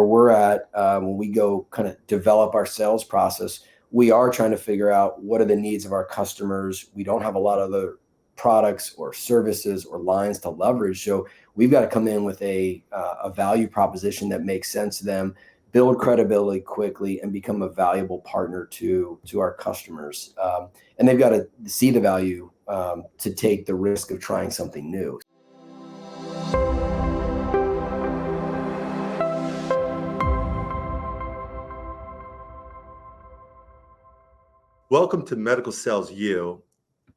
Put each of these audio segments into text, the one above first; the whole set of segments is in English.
where we're at when we go kind of develop our sales process, we are trying to figure out what are the needs of our customers. We don't have a lot of other products or services or lines to leverage. So we've got to come in with a value proposition that makes sense to them, build credibility quickly, and become a valuable partner to our customers. And they've got to see the value to take the risk of trying something new. Welcome to Medical Sales U.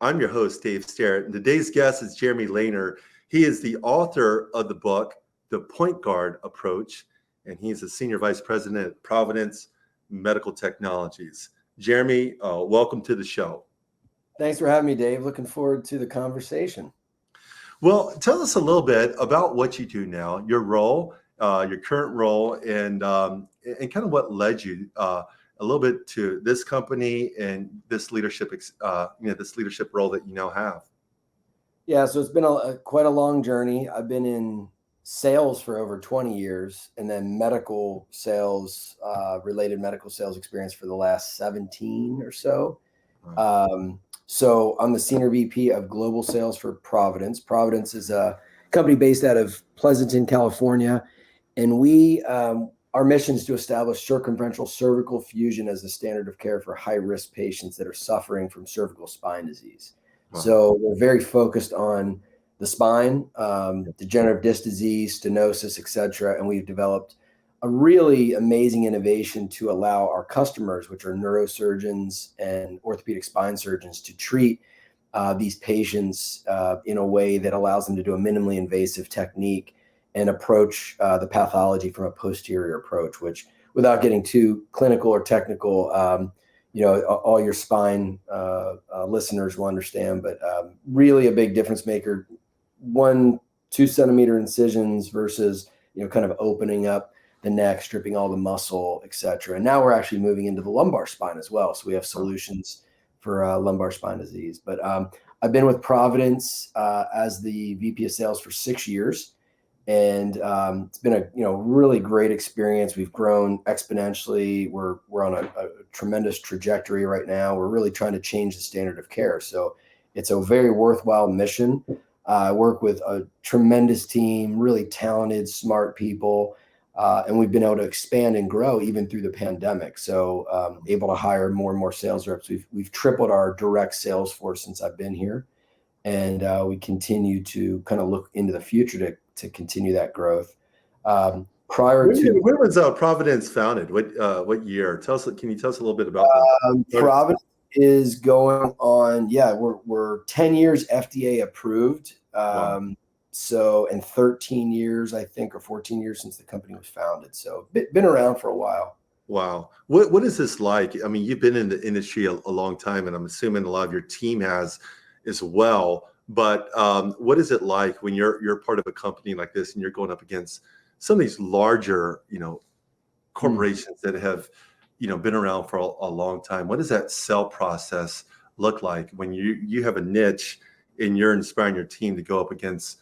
I'm your host, Dave Sterrett, and today's guest is Jeremy Laynor. He is the author of the book, The Point Guard Approach, and he's a Senior Vice President at Providence Medical Technologies. Jeremy, welcome to the show. Thanks for having me, Dave. Looking forward to the conversation. Well, tell us a little bit about what you do now, your role, your current role, and kind of what led you a little bit to this company and this leadership, this leadership role that you now have. Yeah, so it's been quite a long journey. I've been in sales for over 20 years, and then medical sales, related medical sales experience for the last 17 or so. So I'm the Senior VP of Global Sales for Providence. Providence is a company based out of Pleasanton, California, and our mission is to establish circumferential cervical fusion as the standard of care for high-risk patients that are suffering from cervical spine disease. Wow. So we're very focused on the spine, degenerative disc disease, stenosis, et cetera, and we've developed a really amazing innovation to allow our customers, which are neurosurgeons and orthopedic spine surgeons, to treat these patients in a way that allows them to do a minimally invasive technique and approach the pathology from a posterior approach, which, without getting too clinical or technical, all your spine listeners will understand, but really a big difference maker. 1-2 centimeter incisions versus, kind of opening up the neck, stripping all the muscle, et cetera. And now we're actually moving into the lumbar spine as well. So we have solutions for lumbar spine disease. But I've been with Providence as the VP of Sales for 6 years. And it's been a really great experience. We've grown exponentially. We're on a tremendous trajectory right now. We're really trying to change the standard of care. So it's a very worthwhile mission. I work with a tremendous team, really talented, smart people, and we've been able to expand and grow even through the pandemic. So able to hire more and more sales reps. We've tripled our direct sales force since I've been here, and we continue to kind of look into the future to continue that growth. When was Providence founded? What year? Can you tell us a little bit about that? Providence is going on. Yeah, we're 10 years FDA approved. Wow. So, and 13 years, I think, or 14 years since the company was founded. So been around for a while. Wow. What is this like? I mean, you've been in the industry a long time, and I'm assuming a lot of your team has as well. But what is it like when you're part of a company like this and you're going up against some of these larger, corporations that have, been around for a long time? What does that sell process look like when you have a niche and you're inspiring your team to go up against,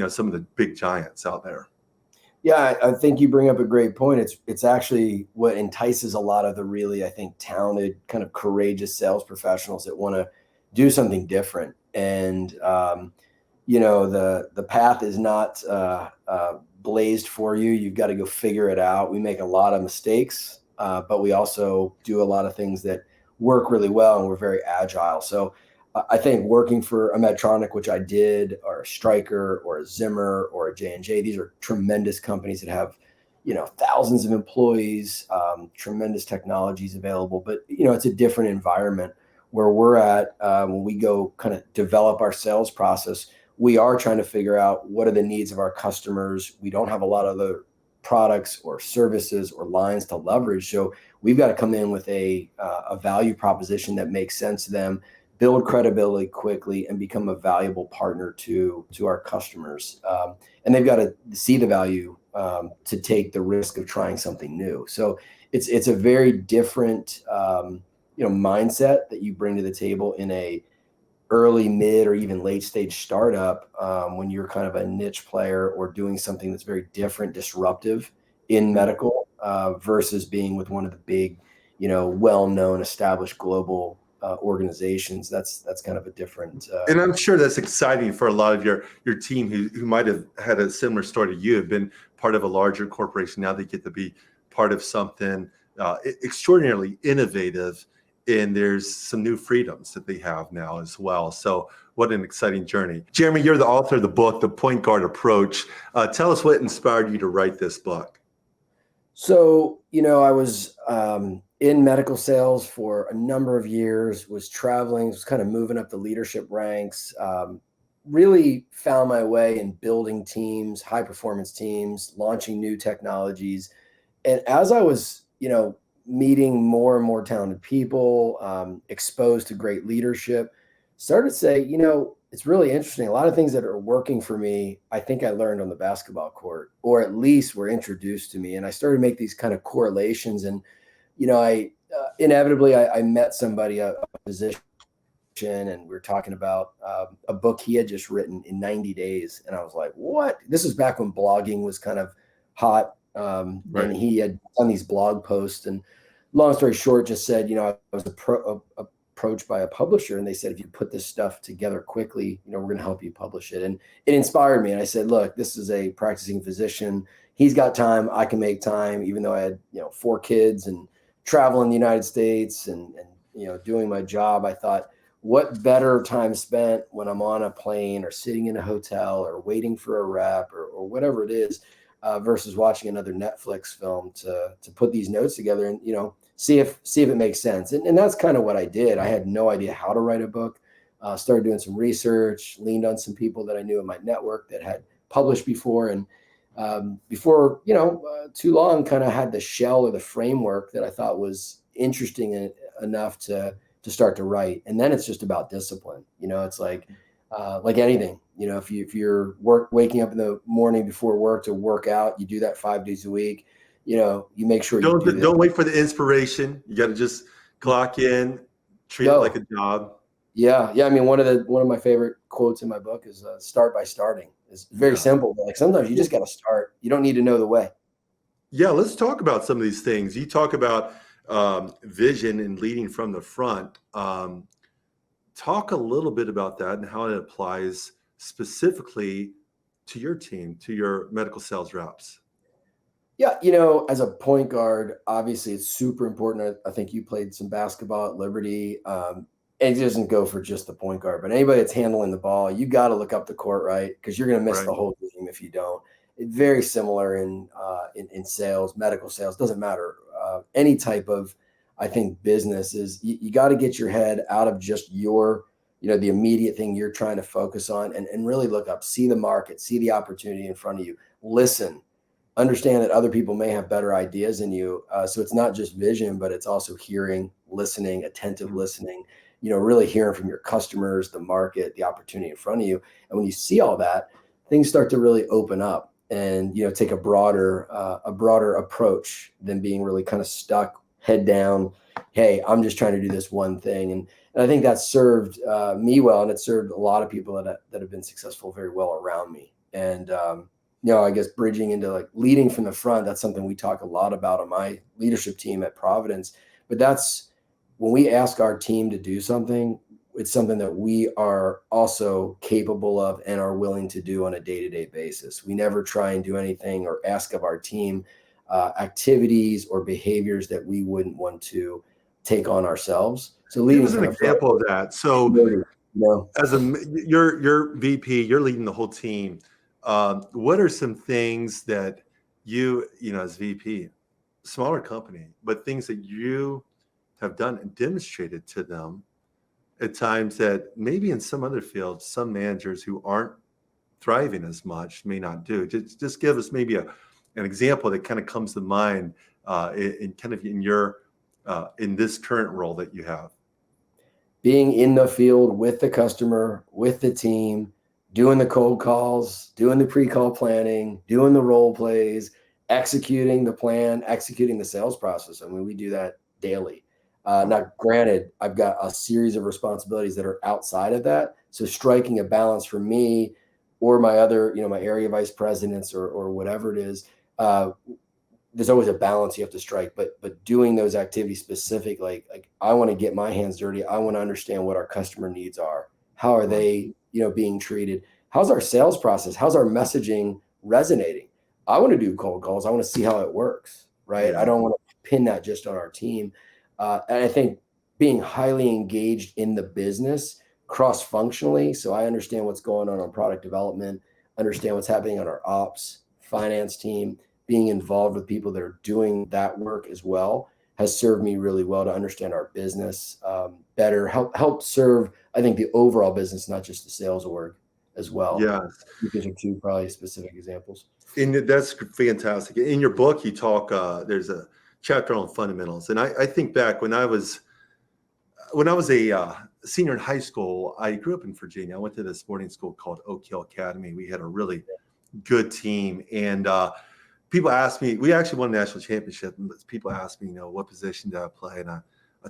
some of the big giants out there? Yeah, I think you bring up a great point. It's actually what entices a lot of the really, I think, talented, kind of courageous sales professionals that want to do something different. And, the path is not blazed for you. You've got to go figure it out. We make a lot of mistakes, but we also do a lot of things that work really well, and we're very agile. So I think working for a Medtronic, which I did, or a Stryker or a Zimmer or a J&J, these are tremendous companies that have, thousands of employees, tremendous technologies available, but, it's a different environment. Where we're at when we go kind of develop our sales process, we are trying to figure out what are the needs of our customers. We don't have a lot of other products or services or lines to leverage. So we've got to come in with a value proposition that makes sense to them, build credibility quickly, and become a valuable partner to our customers. And they've got to see the value to take the risk of trying something new. So it's a very different mindset that you bring to the table in a early, mid, or even late stage startup when you're kind of a niche player or doing something that's very different, disruptive in medical versus being with one of the big, well-known, established global organizations. That's kind of a different. And I'm sure that's exciting for a lot of your team who might have had a similar story to you, have been part of a larger corporation. Now they get to be part of something extraordinarily innovative, and there's some new freedoms that they have now as well. So what an exciting journey. Jeremy, you're the author of the book, The Point Guard Approach. Tell us what inspired you to write this book. So, I was in medical sales for a number of years, was traveling, was kind of moving up the leadership ranks, really found my way in building teams, high performance teams, launching new technologies. And as I was, meeting more and more talented people, exposed to great leadership, started to say, it's really interesting. A lot of things that are working for me, I think I learned on the basketball court, or at least were introduced to me. And I started to make these kind of correlations. And, I inevitably, I met somebody, a physician, and we were talking about a book he had just written in 90 days. And I was like, what? This is back when blogging was kind of hot. Right. And he had done these blog posts, and long story short, just said, I was approached by a publisher, and they said, if you put this stuff together quickly, we're going to help you publish it. And it inspired me. And I said, look, this is a practicing physician. He's got time. I can make time, even though I had, 4 kids and travel in the United States and doing my job. I thought, what better time spent when I'm on a plane or sitting in a hotel or waiting for a rep or whatever it is, versus watching another Netflix film to put these notes together and, see if it makes sense. And that's kind of what I did. I had no idea how to write a book, started doing some research, leaned on some people that I knew in my network that had published before. And before, too long, kind of had the shell or the framework that I thought was interesting enough to start to write. And then it's just about discipline. It's like anything, if you're waking up in the morning before work to work out, you do that 5 days a week, you make sure you do Don't wait for the inspiration. You got to just clock in, treat it like a job. Yeah. I mean, one of my favorite quotes in my book is start by starting. It's very simple, but like sometimes you just got to start. You don't need to know the way. Yeah, let's talk about some of these things. You talk about vision and leading from the front. Talk a little bit about that and how it applies specifically to your team, to your medical sales reps. Yeah, as a point guard, obviously it's super important. I think you played some basketball at Liberty. It doesn't go for just the point guard, but anybody that's handling the ball, you got to look up the court, right? Because you're going to miss the whole game if you don't. It's very similar in sales, medical sales, doesn't matter. Any type of, I think, business is you got to get your head out of just your, the immediate thing you're trying to focus on and really look up, see the market, see the opportunity in front of you, listen, understand that other people may have better ideas than you. So it's not just vision, but it's also hearing, listening, attentive listening, really hearing from your customers, the market, the opportunity in front of you. And when you see all that, things start to really open up and, take a broader approach than being really kind of stuck head down. Hey, I'm just trying to do this one thing. And I think that served me well. And it served a lot of people that have been successful very well around me. And, I guess bridging into like leading from the front, that's something we talk a lot about on my leadership team at Providence. But that's when we ask our team to do something, it's something that we are also capable of and are willing to do on a day-to-day basis. We never try and do anything or ask of our team activities or behaviors that we wouldn't want to take on ourselves. So leading Give us an example of that. So as your VP, you're leading the whole team. What are some things that you as VP, smaller company, but things that you have done and demonstrated to them at times that maybe in some other fields, some managers who aren't thriving as much may not do? Just give us maybe an example that kind of comes to mind in your in this current role that you have. Being in the field with the customer, with the team, doing the cold calls, doing the pre-call planning, doing the role plays, executing the plan, executing the sales process. I mean, we do that daily. Now, granted, I've got a series of responsibilities that are outside of that. So striking a balance for me or my other, my area vice presidents or whatever it is, there's always a balance you have to strike, but doing those activities specific, like I want to get my hands dirty. I want to understand what our customer needs are. How are Right. they, being treated? How's our sales process? How's our messaging resonating? I want to do cold calls. I want to see how it works, right? I Yeah. don't want to pin that just on our team. And I think being highly engaged in the business cross-functionally, so I understand what's going on product development, understand what's happening on our ops, finance team, being involved with people that are doing that work as well has served me really well to understand our business better, help serve, I think, the overall business, not just the sales org as well. Yeah. These are two probably specific examples. And that's fantastic. In your book, you talk. There's a chapter on fundamentals, and I think back when I was a senior in high school. I grew up in Virginia. I went to this boarding school called Oak Hill Academy. We had a really good team, and people ask me. We actually won a national championship. And people ask me, what position did I play, and I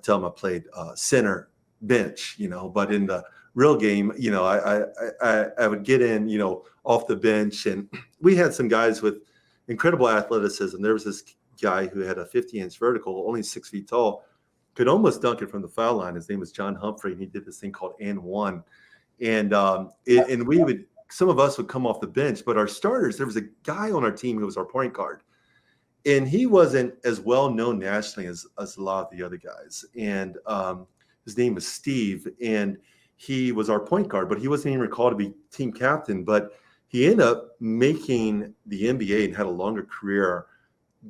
tell them I played center bench. But in the real game, I would get in, off the bench, and we had some guys with incredible athleticism. There was this guy who had a 50-inch vertical, only 6 feet tall, could almost dunk it from the foul line. His name was John Humphrey, and he did this thing called and one. And we would, some of us would come off the bench, but our starters, there was a guy on our team who was our point guard, and he wasn't as well known nationally as a lot of the other guys. And his name was Steve, and he was our point guard, but he wasn't even called to be team captain. But he ended up making the NBA and had a longer career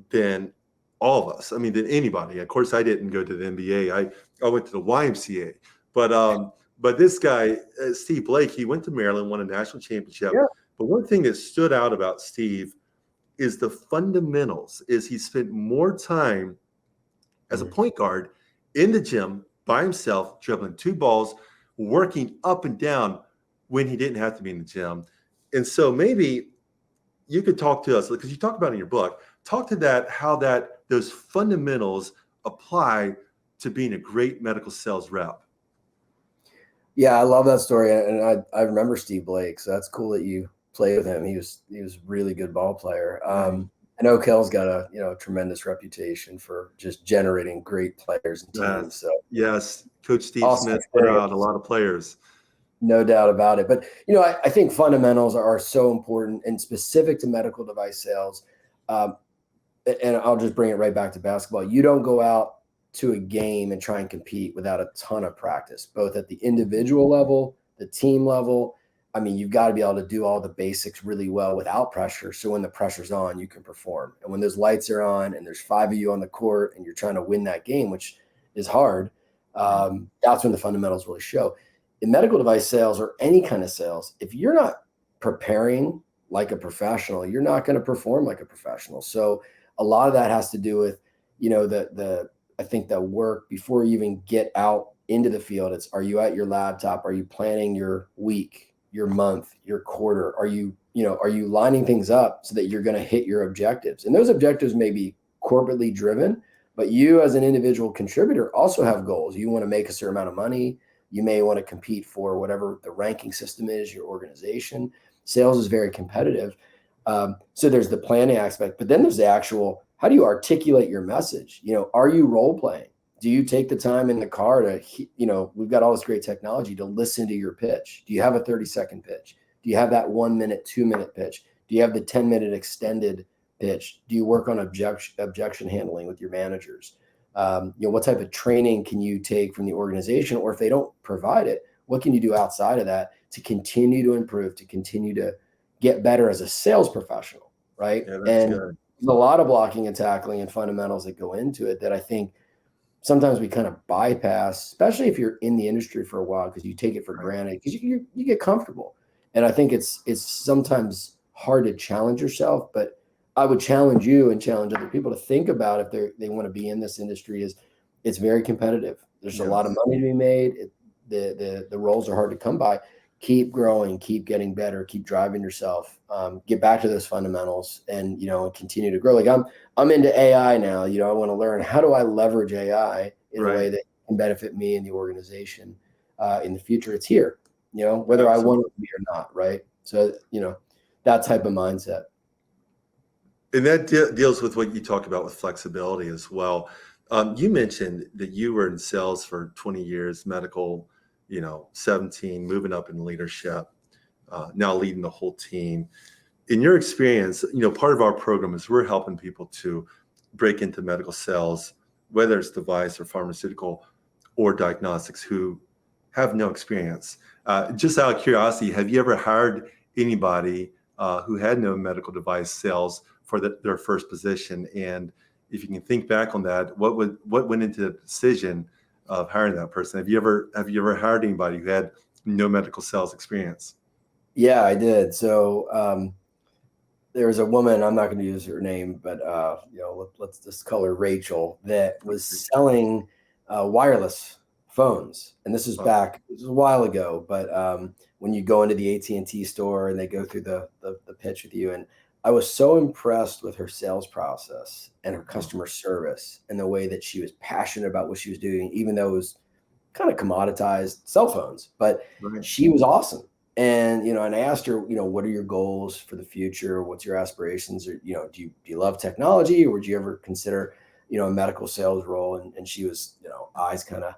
than all of us. I mean, than anybody. Of course, I didn't go to the NBA. I went to the YMCA. But this guy, Steve Blake, he went to Maryland, won a national championship. Yeah. But one thing that stood out about Steve is the fundamentals. Is he spent more time as a point guard in the gym by himself, dribbling 2 balls, working up and down when he didn't have to be in the gym. And so maybe you could talk to us, because you talk about it in your book, talk to that, how those fundamentals apply to being a great medical sales rep. Yeah, I love that story, and I remember Steve Blake, so that's cool that you played with him. He was really good ball player. And Oak Hill's got a tremendous reputation for just generating great players and teams. So yes, Coach Steve awesome Smith put out a lot of players. No doubt about it. But I think fundamentals are so important and specific to medical device sales. And I'll just bring it right back to basketball. You don't go out to a game and try and compete without a ton of practice, both at the individual level, the team level. I mean, you've got to be able to do all the basics really well without pressure. So when the pressure's on, you can perform. And when those lights are on and there's 5 of you on the court and you're trying to win that game, which is hard, that's when the fundamentals really show. In medical device sales or any kind of sales, if you're not preparing like a professional, you're not going to perform like a professional. So a lot of that has to do with, I think that work before you even get out into the field. It's, are you at your laptop? Are you planning your week, your month, your quarter? Are you lining things up so that you're going to hit your objectives? And those objectives may be corporately driven, but you as an individual contributor also have goals. You want to make a certain amount of money. You may want to compete for whatever the ranking system is, your organization. Sales is very competitive. So there's the planning aspect, but then there's the actual, how do you articulate your message? Are you role playing? Do you take the time in the car to, we've got all this great technology to listen to your pitch. Do you have a 30-second pitch? Do you have that 1 minute, 2 minute pitch? Do you have the 10-minute extended pitch? Do you work on objection handling with your managers? What type of training can you take from the organization? Or if they don't provide it, what can you do outside of that to continue to improve, to continue to get better as a sales professional, right? Yeah, that's and good. There's a lot of blocking and tackling and fundamentals that go into it that I think sometimes we kind of bypass, especially if you're in the industry for a while, because you take it for granted, because you get comfortable. And I think it's sometimes hard to challenge yourself, but I would challenge you and challenge other people to think about if they want to be in this industry. Is it's very competitive. There's a lot of money to be made. The roles are hard to come by. Keep growing, keep getting better, keep driving yourself, get back to those fundamentals and continue to grow. Like I'm into AI now. I want to learn, how do I leverage AI in a way that can benefit me and the organization in the future. It's here, whether I want it to be or not. Right. So, that type of mindset. And that deals with what you talk about with flexibility as well. You mentioned that you were in sales for 20 years, medical, 17, moving up in leadership, now leading the whole team. In your experience, part of our program is we're helping people to break into medical sales, whether it's device or pharmaceutical or diagnostics, who have no experience. Just out of curiosity, have you ever hired anybody who had no medical device sales for their first position? And if you can think back on that, what went into the decision of hiring that person? Have you ever hired anybody who had no medical sales experience? Yeah, I did. So there was a woman, I'm not going to use her name, but let's just call her Rachel, that was selling wireless phones. And this was a while ago, but when you go into the AT&T store and they go through the pitch with you, and I was so impressed with her sales process and her customer service and the way that she was passionate about what she was doing, even though it was kind of commoditized cell phones, but Right. she was awesome. And, and I asked her, what are your goals for the future? What's your aspirations? Or, do you love technology, or would you ever consider, a medical sales role? And she was, eyes kind of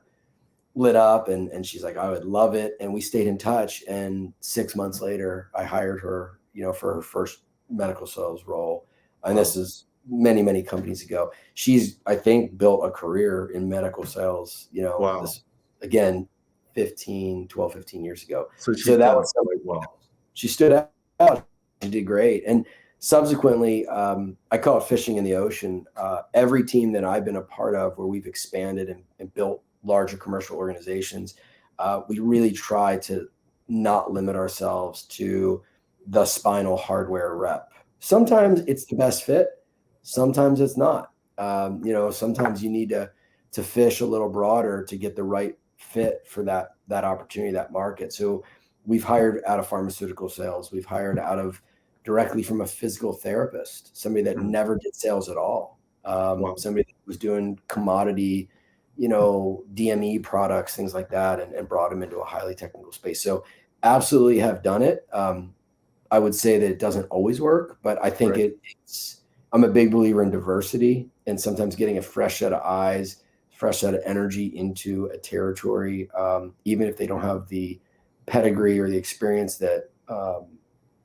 lit up, and she's like, I would love it. And we stayed in touch. And 6 months later, I hired her, for her first medical sales role. And Wow. this is many, many companies ago. She's, I think, built a career in medical sales, Wow. this, again, 15 years ago. So So she's that done was something. quite well. She stood out. She did great. And subsequently, I call it fishing in the ocean. Every team that I've been a part of where we've expanded and built larger commercial organizations, we really try to not limit ourselves to the spinal hardware rep. Sometimes it's the best fit. Sometimes it's not. Sometimes you need to fish a little broader to get the right fit for that opportunity, that market. So we've hired out of pharmaceutical sales. We've hired out of directly from a physical therapist, somebody that Mhm. never did sales at all. Wow. Somebody that was doing commodity, DME products, things like that, and brought them into a highly technical space. So absolutely have done it. I would say that it doesn't always work, but I think Right. I'm a big believer in diversity, and sometimes getting a fresh set of eyes, fresh set of energy into a territory, even if they don't have the pedigree or the experience that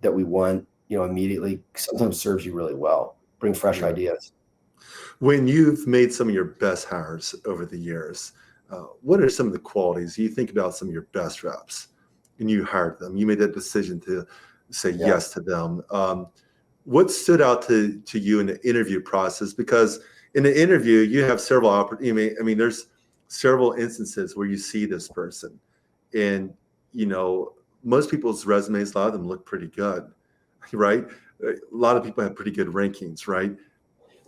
we want, immediately, sometimes serves you really well. Bring fresh Yeah. ideas. When you've made some of your best hires over the years, what are some of the qualities you think about some of your best reps and you hired them? You made that decision to say Yeah. yes to them. What stood out to you in the interview process? Because in the interview, you have several opportunities. I mean, there's several instances where you see this person, and you know, most people's resumes, a lot of them look pretty good, right? A lot of people have pretty good rankings, right?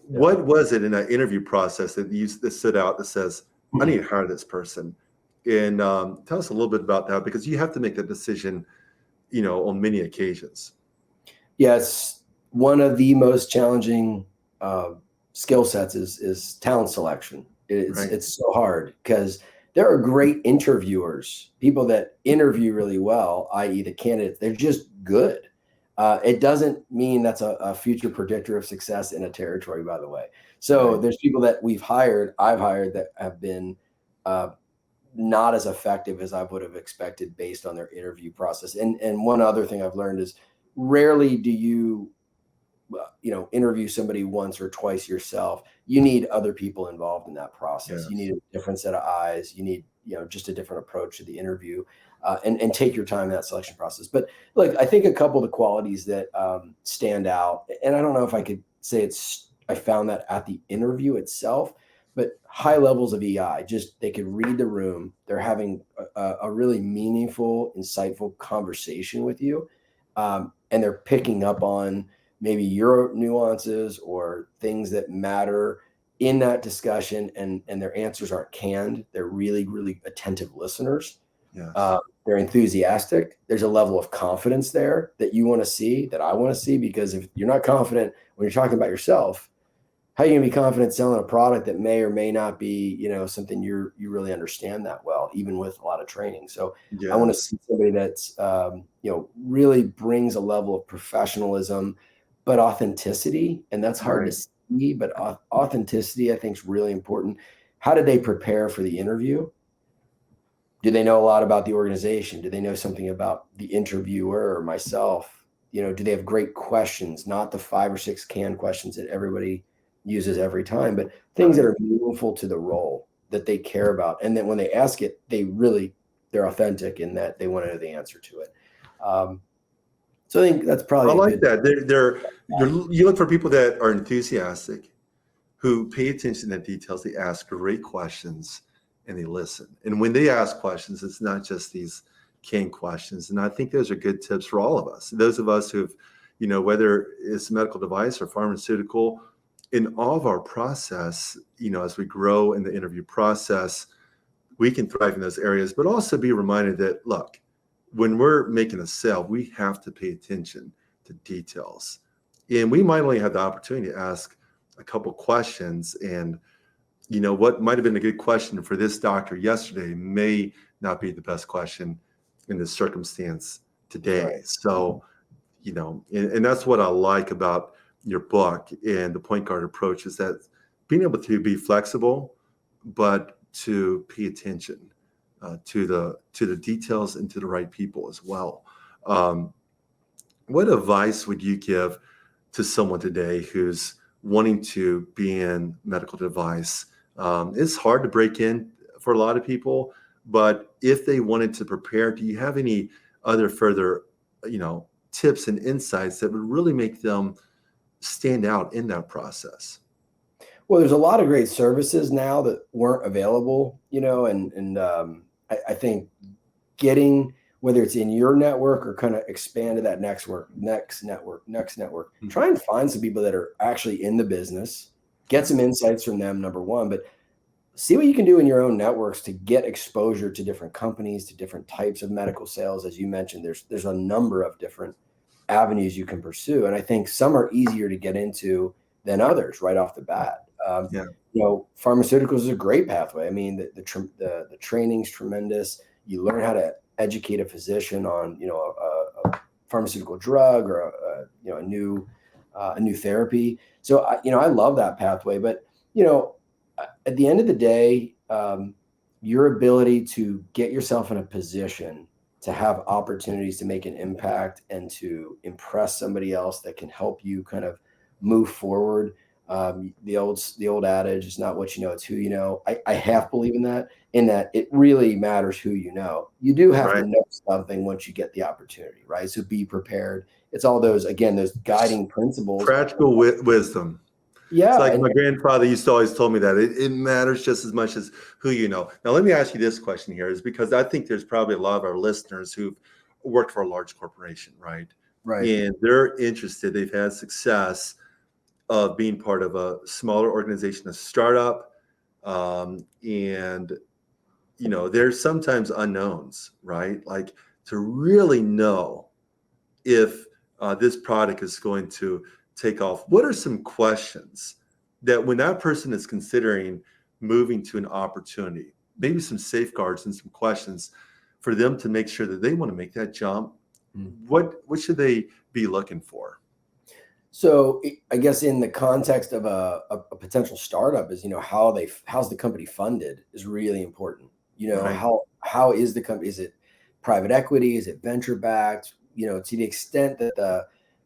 Yeah. What was it in that interview process that stood out that says, I need to hire this person? And tell us a little bit about that, because you have to make that decision, on many occasions. Yes, one of the most challenging uh, skill sets is talent selection. It's Right. it's so hard because there are great interviewers, people that interview really well, i.e., the candidates. They're just good. It doesn't mean that's a future predictor of success in a territory, by the way. So Right. there's people that I've hired that have been uh, not as effective as I would have expected based on their interview process. And one other thing I've learned is rarely do you interview somebody once or twice yourself. You need other people involved in that process. You Yes. need a different set of eyes. You need just a different approach to the interview, and take your time in that selection process. But look, I think a couple of the qualities that stand out, and I don't know if I could say I found that at the interview itself, but high levels of EI, just they could read the room. They're having a really meaningful, insightful conversation with you, and they're picking up on maybe your nuances or things that matter in that discussion, and their answers aren't canned. They're really, really attentive listeners. Yes. They're enthusiastic. There's a level of confidence there that you want to see, that I want to see, because if you're not confident when you're talking about yourself, how are you going to be confident selling a product that may or may not be, something you really understand that well, even with a lot of training? So I want to Yes. see somebody that's, really brings a level of professionalism, but authenticity, and that's hard to Right. see, but authenticity I think is really important. How did they prepare for the interview? Do they know a lot about the organization? Do they know something about the interviewer or myself? Do they have great questions, not the 5 or 6 canned questions that everybody uses every time, but things that Right. are meaningful to the role that they care about. And then when they ask it, they're authentic in that they want to know the answer to it. So I think that's I probably a like good. that. You look for people that are enthusiastic, who pay attention to details. They ask great questions and they listen. And when they ask questions, it's not just these canned questions. And I think those are good tips for all of us. Those of us who've, whether it's medical device or pharmaceutical, in all of our process, as we grow in the interview process, we can thrive in those areas, but also be reminded that, look, when we're making a sale, we have to pay attention to details. And we might only have the opportunity to ask a couple questions, and what might have been a good question for this doctor yesterday may not be the best question in this circumstance today. Right. So, and that's what I like about your book and the point guard approach, is that being able to be flexible, but to pay attention to the details and to the right people as well. Um, what advice would you give to someone today who's wanting to be in medical device? It's hard to break in for a lot of people, but if they wanted to prepare, do you have any other further, tips and insights that would really make them stand out in that process? Well, there's a lot of great services now that weren't available, and I think getting, whether it's in your network or kind of expand to that next network, Mhm. try and find some people that are actually in the business, get some insights from them, number one, but see what you can do in your own networks to get exposure to different companies, to different types of medical sales. As you mentioned, there's a number of different avenues you can pursue. And I think some are easier to get into than others right off the bat. Yeah, Pharmaceuticals is a great pathway. I mean, the training's tremendous. You learn how to educate a physician on, a pharmaceutical drug or a new therapy. So I love that pathway. But at the end of the day, your ability to get yourself in a position to have opportunities to make an impact and to impress somebody else that can help you kind of move forward. The old adage is not what you know, it's who you know. I half believe in that it really matters who you know. You do have to right. know something once you get the opportunity, right? So be prepared. It's all those, again, those guiding principles. Practical wisdom. It's Yeah. like And my grandfather used to always told me that it matters just as much as who you know. Now, let me ask you this question here, is because I think there's probably a lot of our listeners who've worked for a large corporation, right? right. And they're interested, they've had success of being part of a smaller organization, a startup. And, there's sometimes unknowns, right? Like, to really know if this product is going to take off, what are some questions that when that person is considering moving to an opportunity, maybe some safeguards and some questions for them to make sure that they want to make that jump? Mm. What should they be looking for? So I guess in the context of a potential startup is, how's the company funded is really important. Right. How is the company? Is it private equity? Is it venture backed? To the extent that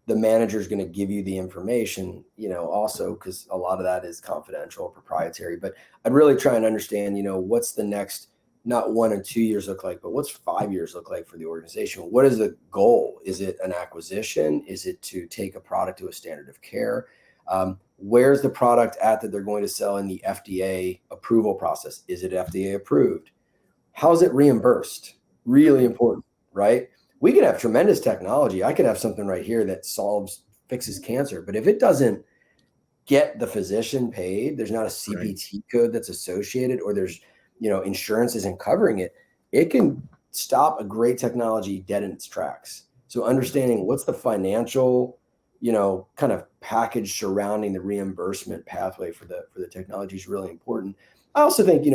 the manager is going to give you the information, also because a lot of that is confidential or proprietary. But I'd really try and understand, what's the next, not 1 and 2 years look like, but what's 5 years look like for the organization? What is the goal? Is it an acquisition? Is it to take a product to a standard of care? Where's the product at that they're going to sell in the FDA approval process? Is it FDA approved? How's it reimbursed? Really important, right? We could have tremendous technology. I could have something right here that fixes cancer, but if it doesn't get the physician paid, there's not a Right. CPT code that's associated, or there's, insurance isn't covering it, it can stop a great technology dead in its tracks. So understanding what's the financial, kind of package surrounding the reimbursement pathway for the technology is really important. I also think,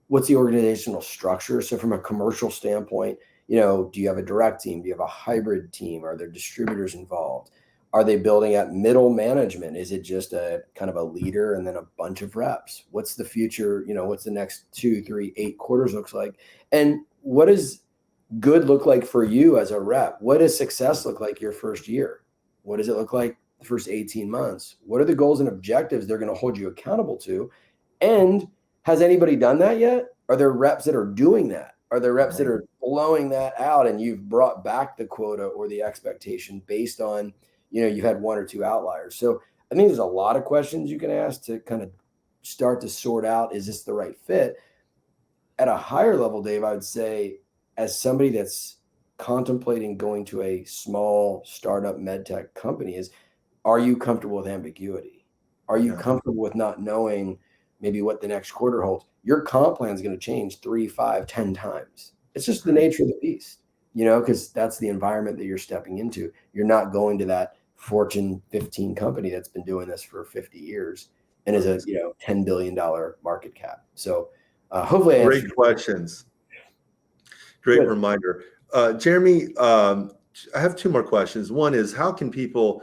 what's the organizational structure? So from a commercial standpoint, do you have a direct team? Do you have a hybrid team? Are there distributors involved? Are they building at middle management? Is it just a kind of a leader and then a bunch of reps? What's the future? What's the next 2, 3, 8 quarters looks like? And what does good look like for you as a rep? What does success look like your first year? What does it look like the first 18 months? What are the goals and objectives they're going to hold you accountable to? And has anybody done that yet? Are there reps that are doing that? Are there reps that are blowing that out and you've brought back the quota or the expectation based on, you've had 1 or 2 outliers? So I think there's a lot of questions you can ask to kind of start to sort out, is this the right fit? At a higher level, Dave, I would say, as somebody that's contemplating going to a small startup medtech company, are you comfortable with ambiguity? Are you comfortable with not knowing maybe what the next quarter holds? Your comp plan is going to change 3, 5, 10 times. It's just the nature of the beast, because that's the environment that you're stepping into. You're not going to that Fortune 15 company that's been doing this for 50 years and is a $10 billion market cap. So hopefully I Great questions. Great Good. reminder. Jeremy, I have 2 more questions. One is, how can people,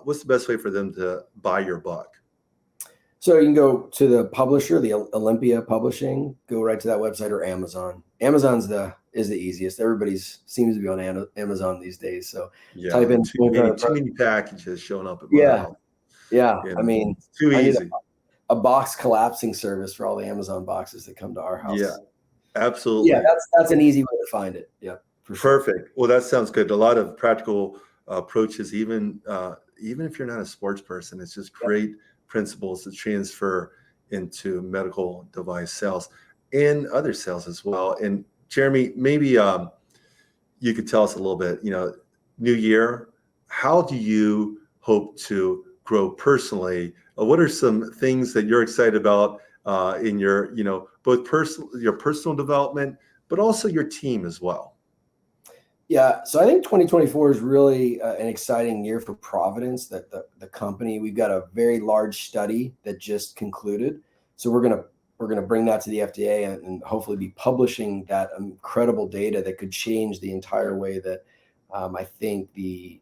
what's the best way for them to buy your book? So you can go to the publisher, the Olympia Publishing, go right to that website, or Amazon. Amazon's is the easiest. Everybody seems to be on Amazon these days. So type in too many packages showing up at my house. Yeah. I mean, it's too I easy. need a box collapsing service for all the Amazon boxes that come to our house. Yeah, absolutely. Yeah, that's an easy way to find it. Yeah, for sure. Perfect. Well, that sounds good. A lot of practical approaches, even if you're not a sports person, it's just great principles to transfer into medical device sales and other sales as well. And Jeremy, maybe you could tell us a little bit, new year, how do you hope to grow personally? What are some things that you're excited about in your, both your personal development, but also your team as well? Yeah, so I think 2024 is really an exciting year for Providence, that the company. We've got a very large study that just concluded. So we're gonna bring that to the FDA and hopefully be publishing that incredible data that could change the entire way that I think the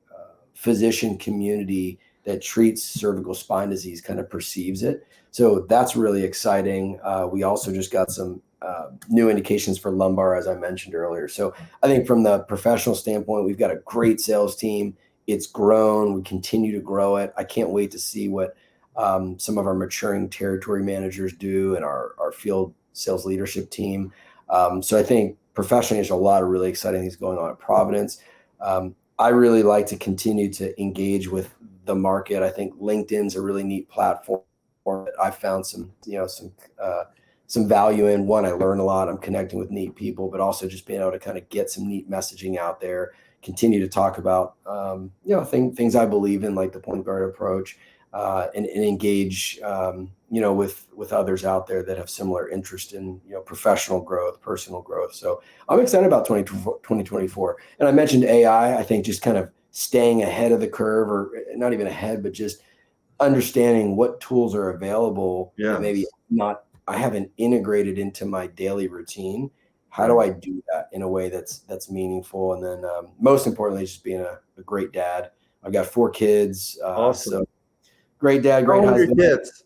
physician community that treats cervical spine disease kind of perceives it. So that's really exciting. We also just got some new indications for lumbar, as I mentioned earlier. So I think from the professional standpoint, we've got a great sales team. It's grown. We continue to grow it. I can't wait to see what some of our maturing territory managers do and our field sales leadership team. So I think professionally, there's a lot of really exciting things going on at Providence. I really like to continue to engage with the market. I think LinkedIn's a really neat platform that I found some value in. One, I learn a lot. I'm connecting with neat people, but also just being able to kind of get some neat messaging out there, continue to talk about, things I believe in, like the point guard approach, and engage, with others out there that have similar interest in, professional growth, personal growth. So I'm excited about 2024. And I mentioned AI. I think just kind of staying ahead of the curve, or not even ahead, but just understanding what tools are available that maybe I haven't integrated into my daily routine. How do I do that in a way that's meaningful? And then most importantly, just being a great dad. I've got 4 kids. Awesome. So great dad, great husband. How old are your kids?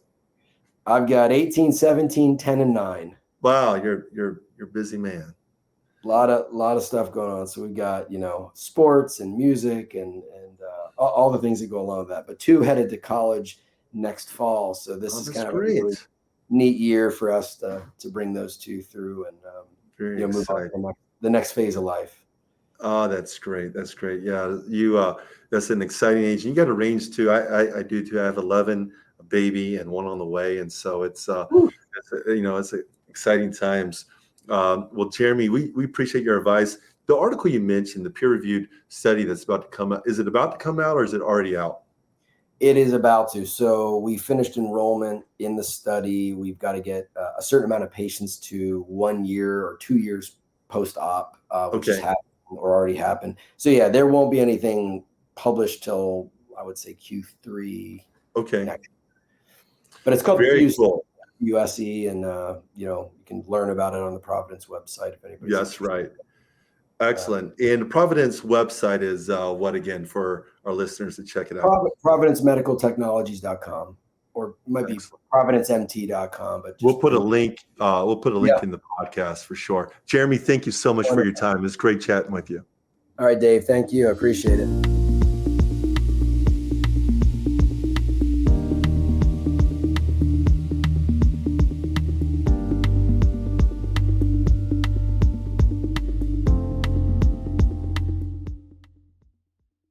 I've got 18, 17, 10, and 9. Wow, you're a busy man. A lot of stuff going on. So we've got, sports and music and all the things that go along with that. But 2 headed to college next fall. So this is kind of a really neat year for us to bring those 2 through and move on to the next phase of life. Oh, that's great. That's great. Yeah, that's an exciting age. You got a range too. I do too. I have 11, a baby, and 1 on the way, and so it's exciting times. Well, Jeremy, we appreciate your advice. The article you mentioned, the peer-reviewed study that's about to come out, is it about to come out or is it already out? It is about to. So we finished enrollment in the study. We've got to get a certain amount of patients to 1 year or 2 years post-op, which has happened or already happened. So yeah, there won't be anything published till, I would say, Q3. Okay. Next. But it's called USE, and you can learn about it on the Providence website if anybody. That's right. Excellent. And Providence website is what again for our listeners to check it out? ProvidenceMedicalTechnologies.com, or it might be Excellent. ProvidenceMT.com. But We'll put a link. We'll put a link Yeah. in the podcast for sure. Jeremy, thank you so much for your time. It's great chatting with you. All right, Dave. Thank you. I appreciate it.